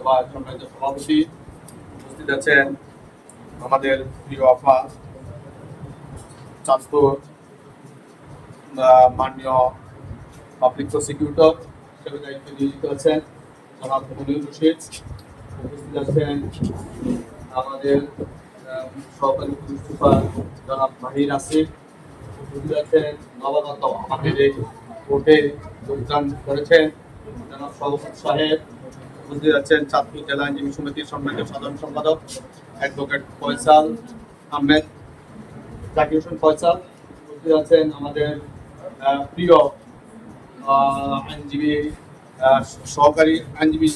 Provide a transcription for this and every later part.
সভার সম্মানিত সভাপতি, উপস্থিত আছেন আমাদের প্রিয় আফা চাঁদপুর মাননীয় পাবলিক প্রসিকিউটর হিসেবে দায়িত্বে নিয়োজিত আছেন জনাব মনির রশিদ, উপস্থিত আছেন আমাদের সহকারী পুলিশ সুপার জনাব মাহির আসিফ, উপস্থিত আছেন নবাগত আমাদের এই কোর্টে যোগদান করেছেন জনাব সভাপতি সাহেব, উপস্থিত আছেন চাঁদপুর জেলা আইনজীবী সমিতির সম্মানিত সাধারণ সম্পাদক অ্যাডভোকেট ফয়সাল আহমেদ, জাকির হোসেন ফয়সাল, উপস্থিত আছেন আমাদের প্রিয় আইনজীবী সহকারী আইনজীবী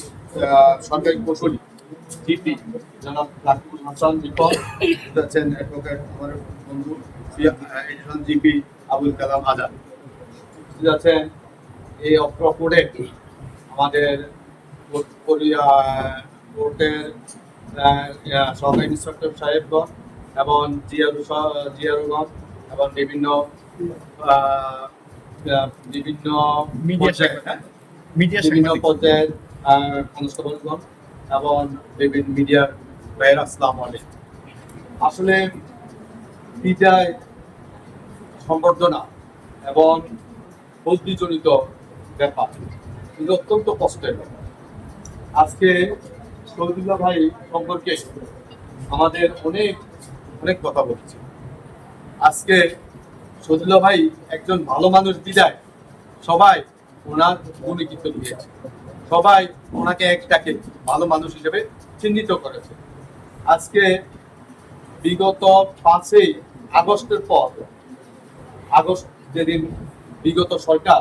সরকারি কৌশলী জিপি জনাব রাকিবুল হাসান রিপন, উপস্থিত আছেন অ্যাডভোকেট আমার বন্ধু এডিশনাল জিপি আবুল কালাম আজাদ, উপস্থিত আছেন এই অত্র কোর্টে আমাদের কোর্টের সহকারী ইন্সপেক্টর সাহেবগণ এবং জিয়ারুগণ এবং বিভিন্ন পর্যায়ের কনস্টেবলগণ এবং বিভিন্ন মিডিয়ার ভাইয়েরা, আসসালামু আলাইকুম। আসলে বিদায় সম্বর্ধনা এবং বদলিজনিত ব্যাপার, কিন্তু অত্যন্ত কষ্টের। আজকে শহীদুল্লাহ ভাই সম্পর্কে আমাদের অনেক অনেক কথা বলছে। আজকে শহীদুল্লাহ ভাই একজন ভালো মানুষ বিদায় সবাই ওনার গুণীকৃত দিয়েছে, সবাই ওনাকে একটাকে ভালো মানুষ হিসেবে চিহ্নিত করেছে। আজকে বিগত 5ই আগস্টের পর, আগস্ট যেদিন বিগত সরকার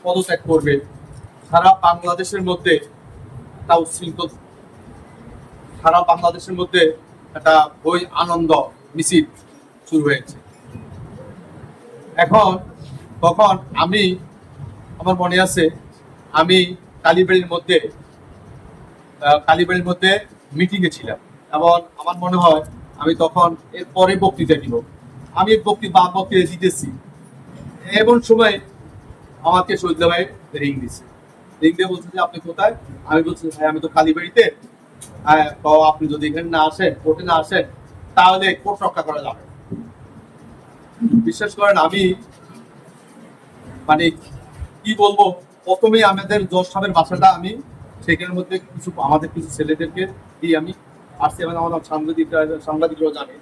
পদত্যাগ করবে, সারা বাংলাদেশের মধ্যে একটা উচ্ছৃঙ্খল, সারা বাংলাদেশের মধ্যে একটা বই আনন্দ মিছিল শুরু হয়েছে। তখন আমার মনে আছে, আমি কালীবাড়ির মধ্যে মিটিংয়ে ছিলাম এবং আমার মনে হয় আমি তখন এর পরে বক্তৃতা দিব। আমি বক্তৃতা দিতেছি, এমন সময় আমাকে শহীদুল্লাহ ভাই রিং দিয়ে বলছে যে আপনি কোথায়? আমি বলছি ভাই আমি তো কালীবাড়িতে, আপনি যদি এখানে না আসেন, কোর্টে না আসেন, তাহলে কোর্ট রক্ষা করা যাবে। বিশ্বাস করেন, আমি মানে কি বলবো, প্রথমেই আমাদের জজ সাহেবের বাসাটা আমি সেখানের মধ্যে আমাদের কিছু ছেলেদেরকে দিয়ে আমি আসছি এবং আমার সাংবাদিকরাও জানে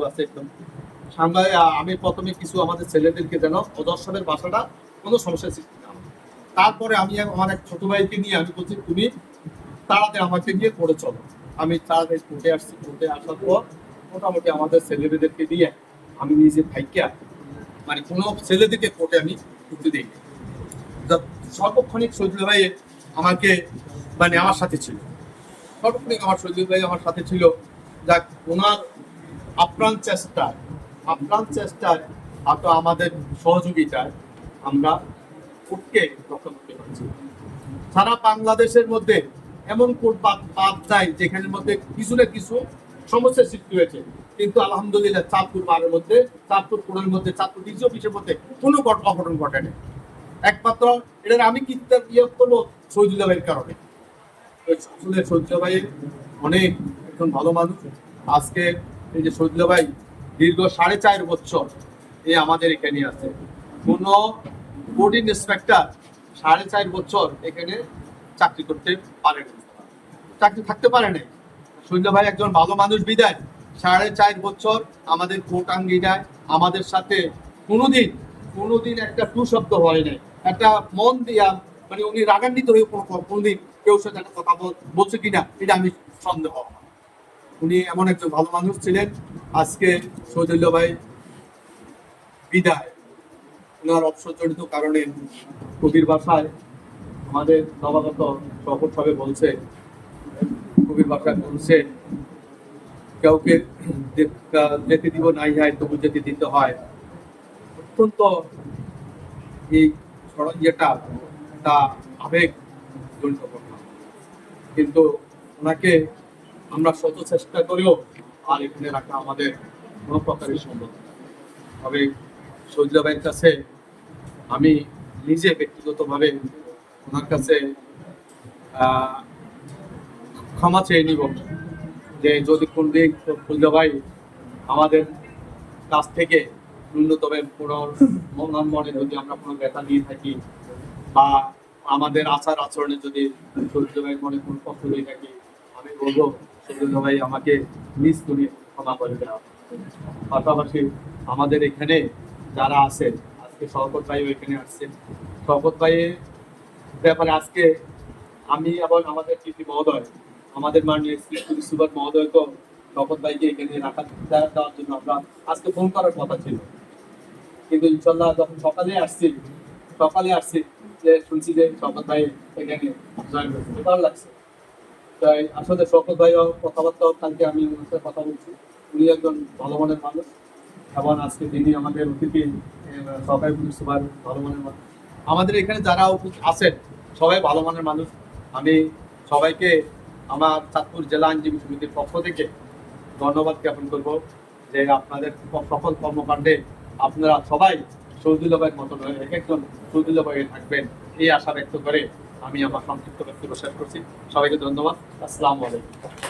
আছে একদম আমি প্রথমে কিছু আমাদের ছেলেদেরকে যেন জজ সাহেবের বাসাটা কোনো সমস্যা সৃষ্টি না। তারপরে আমি আমার এক ছোট ভাইকে নিয়ে আমি বলছি তুমি তাড়াতাড়ি আমাকে নিয়ে করে চলো। আমি তাড়াতাড়ি কোর্টে আসছি। কোর্টে আসার পর মোটামুটি আমাদের ছেলেদেরকে দিয়ে আমি নিজে ভাইকে মানে কোনো ছেলেদেরকে কোর্টে আমি ঢুকতে দিই। সর্বক্ষণিক শহীদুল্লাহ ভাই আমাকে মানে আমার সাথে ছিল, সর্বক্ষণিক আমার শহীদুল্লাহ ভাই আমার সাথে ছিল। যাক, ওনার আপ্রাণ চেষ্টায় আর আমাদের সহযোগিতায় আমরা কোর্টকে রক্ষা করতে পারছি। সারা বাংলাদেশের মধ্যে এমন কোর্ট বাদ নাই যেখানের মধ্যে কিছু না কিছু সমস্যার সৃষ্টি হয়েছে, কিন্তু আলহামদুলিল্লাহ চাঁদপুর কোর্টের মধ্যে চাঁদপুর ডিসি অফিসের মধ্যে কোনো অঘটন ঘটেনি। একমাত্র এটা আমি করবো শহীদুল্লাহ ভাইয়ের কারণে। আসলে শহীদুল্লাহ ভাই অনেক একজন ভালো মানুষ। আজকে এই যে শহীদুল্লাহ ভাই দীর্ঘ 4.5 বছর আমাদের এখানে আছে, কোন কোর্ট ইন্সপেক্টর 4.5 বছর এখানে চাকরি করতে পারে না, চাকরি থাকতে পারে না। শহীদুল্লাহ ভাই একজন ভালো মানুষ বিদায় 4.5 বছর আমাদের কোর্ট আঙ্গিনায় আমাদের সাথে কোনোদিন একটা টু শব্দ হয় নাই, একটা মন দিয়া মানে উনি রাগান্বিত হয়ে কোনোদিন কেউ সাথে একটা কথা বলছে কিনা এটা আমি সন্দেহ। উনি এমন একজন ভালো মানুষ ছিলেন। আজকে শহীদুল্লাহ ভাই বিদায় ওনার অবসরজনিত কারণে কবির ভাষায় আমাদের নবাগত শপথ সবে বলছে, কবির ভাষায় বলছে, কাউকে যেতে দিব নাই হয় তবু যেতে দিতে হয়। অত্যন্ত এই ষড়যন্ত্রটা তা আবেগ জনিত ঘটনা, কিন্তু ওনাকে আমরা শত চেষ্টা করেও আর এখানে রাখা আমাদের কোনো প্রকারই সম্ভব। তবে শহীদুল্লাহ ভাইয়ের কাছে আমি নিজে ব্যক্তিগতভাবে ওনার কাছে ক্ষমা চেয়ে নিব যে যদি কোনদিন ফুলজা ভাই আমাদের কাছ থেকে ন্যূনতম কোনো মনে যদি আমরা কোনো ব্যথা দিয়ে থাকি বা আমাদের আচার আচরণে যদি সূর্য ভাইয়ের মনে কোনো কষ্ট দিয়ে থাকি, আমি বলবো সূর্য ভাই আমাকে নিজ তুমি ক্ষমা করে দেওয়া। পাশাপাশি আমাদের এখানে যারা আছে, আজকে শওকত ভাইও এখানে আসছে, শওকত ভাইয়ের ব্যাপারে আজকে আমি এবং আমাদের টিপি মহোদয়, আমাদের মাননীয় পুলিশ সুপার মহোদয় তো শওকত ভাইকে এখানে রাখা দেওয়ার জন্য আমরা আজকে ফোন করার কথা ছিল, কিন্তু ইনশাল্লাহ যখন সকালে আসছি যে শুনছি যে শওকত ভাই এখানে জয়েন করছে, ভালো লাগছে। তাই আসলে শওকত ভাইও কথাবার্তা কালকে আমি ওনার সাথে কথা বলছি, উনি একজন ভালো মনের মানুষ এবং আজকে যিনি আমাদের অতিথি সরকারি পুলিশ সুপার ভালো মনের মানুষ। আমাদের এখানে যারা আছেন সবাই ভালো মনের মানুষ। আমি সবাইকে আমার চাঁদপুর জেলা আইনজীবী সমিতির পক্ষ থেকে ধন্যবাদ জ্ঞাপন করব যে আপনাদের সকল কর্মকাণ্ডে আপনারা সবাই শহীদুল্লাহ ভাইয়ের মতন এক একজন শহীদুল্লাহ ভাই থাকবেন এই আশা ব্যক্ত করে আমি আমার সংক্ষিপ্ত বক্তব্য শেষ করছি। সবাইকে ধন্যবাদ। আসসালামু আলাইকুম।